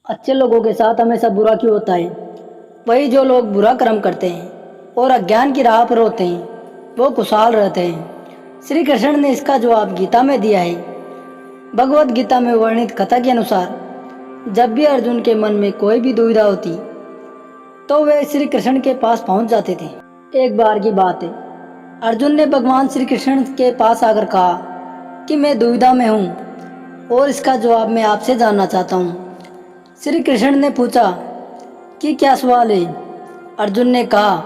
अच्छे लोगों के साथ हमेशा बुरा क्यों होता है? वही जो लोग बुरा कर्म करते हैं और अज्ञान की राह पर होते हैं वो खुशहाल रहते हैं। श्री कृष्ण ने इसका जवाब गीता में दिया है। भगवत गीता में वर्णित कथा के अनुसार जब भी अर्जुन के मन में कोई भी दुविधा होती तो वे श्री कृष्ण के पास पहुंच जाते थे। एक बार की बात है, अर्जुन ने भगवान श्री कृष्ण के पास आकर कहा कि मैं दुविधा में हूँ और इसका जवाब मैं आपसे जानना चाहता हूँ। श्री कृष्ण ने पूछा कि क्या सवाल है? अर्जुन ने कहा,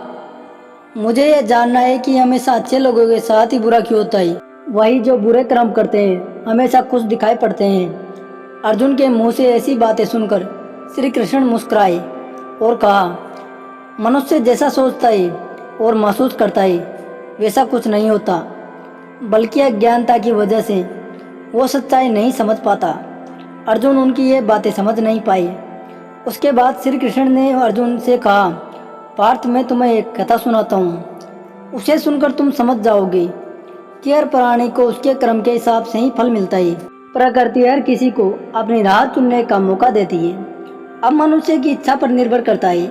मुझे यह जानना है कि हमेशा अच्छे लोगों के साथ ही बुरा क्यों होता है। वही जो बुरे कर्म करते हैं हमेशा खुश दिखाई पड़ते हैं। अर्जुन के मुंह से ऐसी बातें सुनकर श्री कृष्ण मुस्कुराए और कहा, मनुष्य जैसा सोचता है और महसूस करता है वैसा कुछ नहीं होता, बल्कि अज्ञानता की वजह से वो सच्चाई नहीं समझ पाता। अर्जुन उनकी ये बातें समझ नहीं पाए। उसके बाद श्री कृष्ण ने अर्जुन से कहा, पार्थ मैं तुम्हें एक कथा सुनाता हूँ, उसे सुनकर तुम समझ जाओगे कि हर प्राणी को उसके कर्म के हिसाब से ही फल मिलता है। प्रकृति हर किसी को अपनी राह चुनने का मौका देती है। अब मनुष्य की इच्छा पर निर्भर करता है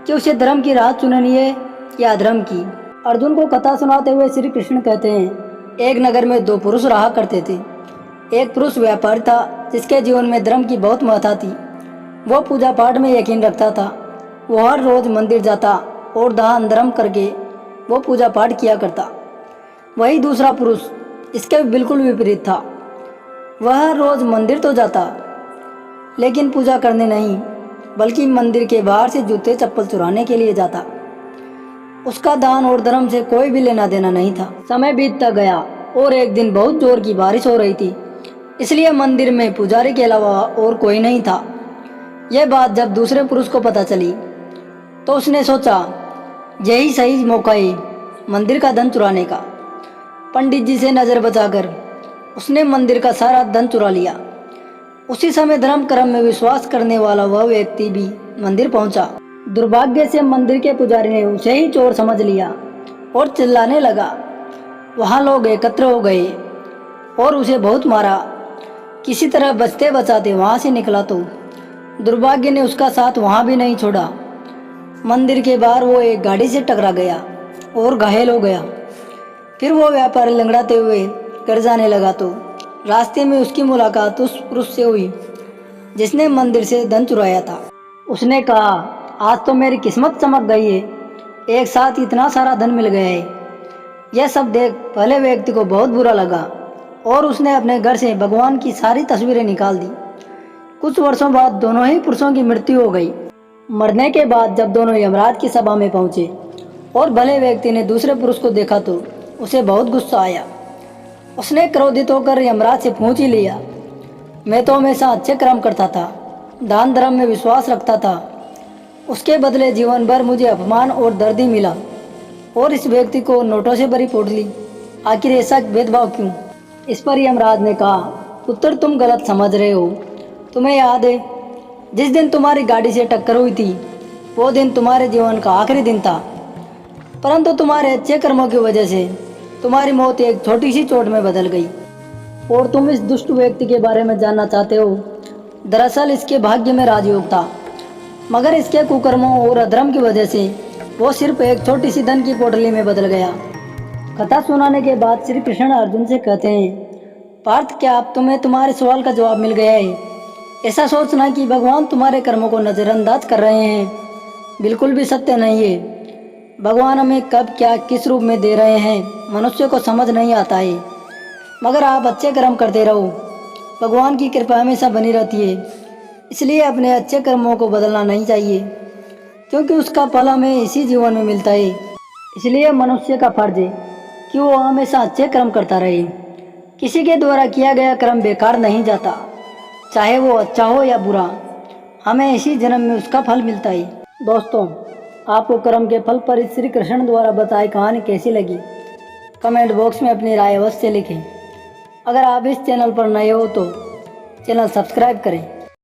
कि उसे धर्म की राह चुननी है या अधर्म की। अर्जुन को कथा सुनाते हुए श्री कृष्ण कहते हैं, एक नगर में दो पुरुष रहा करते थे। एक पुरुष व्यापारी था जिसके जीवन में धर्म की बहुत महत्ता थी। वो पूजा पाठ में यकीन रखता था। वो हर रोज मंदिर जाता और दान धर्म करके वो पूजा पाठ किया करता। वही दूसरा पुरुष इसके बिल्कुल विपरीत था। वह हर रोज मंदिर तो जाता लेकिन पूजा करने नहीं, बल्कि मंदिर के बाहर से जूते चप्पल चुराने के लिए जाता। उसका दान और धर्म से कोई भी लेना देना नहीं था। समय बीतता गया और एक दिन बहुत जोर की बारिश हो रही थी, इसलिए मंदिर में पुजारी के अलावा और कोई नहीं था। यह बात जब दूसरे पुरुष को पता चली तो उसने सोचा, यही सही मौका है मंदिर का धन चुराने का। पंडित जी से नजर बचाकर उसने मंदिर का सारा धन चुरा लिया। उसी समय धर्म कर्म में विश्वास करने वाला वह व्यक्ति भी मंदिर पहुंचा। दुर्भाग्य से मंदिर के पुजारी ने उसे ही चोर समझ लिया और चिल्लाने लगा। वहां लोग एकत्र हो गए और उसे बहुत मारा। किसी तरह बचते बचाते वहां से निकला तो दुर्भाग्य ने उसका साथ वहां भी नहीं छोड़ा। मंदिर के बाहर वो एक गाड़ी से टकरा गया और घायल हो गया। फिर वो व्यापारी लंगड़ाते हुए घर जाने लगा तो रास्ते में उसकी मुलाकात उस पुरुष से हुई जिसने मंदिर से धन चुराया था। उसने कहा, आज तो मेरी किस्मत चमक गई है, एक साथ इतना सारा धन मिल गया है। यह सब देख पहले व्यक्ति को बहुत बुरा लगा और उसने अपने घर से भगवान की सारी तस्वीरें निकाल दी। कुछ वर्षों बाद दोनों ही पुरुषों की मृत्यु हो गई। मरने के बाद जब दोनों यमराज की सभा में पहुंचे और भले व्यक्ति ने दूसरे पुरुष को देखा तो उसे बहुत गुस्सा आया। उसने क्रोधित होकर यमराज से पूछ ही लिया, मैं तो हमेशा अच्छे कर्म करता था, दान धर्म में विश्वास रखता था, उसके बदले जीवन भर मुझे अपमान और दर्द ही मिला और इस व्यक्ति को नोटों से भरी पोटली, आखिर ऐसा भेदभाव क्यों? इस पर यमराज ने कहा, पुत्र तुम गलत समझ रहे हो। तुम्हें याद है जिस दिन तुम्हारी गाड़ी से टक्कर हुई थी वो दिन तुम्हारे जीवन का आखिरी दिन था, परंतु तुम्हारे अच्छे कर्मों की वजह से तुम्हारी मौत एक छोटी सी चोट में बदल गई। और तुम इस दुष्ट व्यक्ति के बारे में जानना चाहते हो। दरअसल इसके भाग्य में राजयोग था, मगर इसके कुकर्मों और अधर्म की वजह से वो सिर्फ एक छोटी सी धन की पोटली में बदल गया। कथा सुनाने के बाद श्री कृष्ण अर्जुन से कहते हैं, पार्थ क्या अब तुम्हें तुम्हारे सवाल का जवाब मिल गया है? ऐसा सोचना कि भगवान तुम्हारे कर्मों को नज़रअंदाज कर रहे हैं बिल्कुल भी सत्य नहीं है। भगवान हमें कब क्या किस रूप में दे रहे हैं मनुष्य को समझ नहीं आता है, मगर आप अच्छे कर्म करते रहो, भगवान की कृपा हमेशा बनी रहती है। इसलिए अपने अच्छे कर्मों को बदलना नहीं चाहिए, क्योंकि उसका फल हमें इसी जीवन में मिलता है। इसलिए मनुष्य का फर्ज है कि वो हमेशा अच्छे कर्म करता रहे। किसी के द्वारा किया गया कर्म बेकार नहीं जाता, चाहे वो अच्छा हो या बुरा, हमें इसी जन्म में उसका फल मिलता है। दोस्तों, आपको कर्म के फल पर श्री कृष्ण द्वारा बताई कहानी कैसी लगी? कमेंट बॉक्स में अपनी राय अवश्य लिखें। अगर आप इस चैनल पर नए हो तो चैनल सब्सक्राइब करें।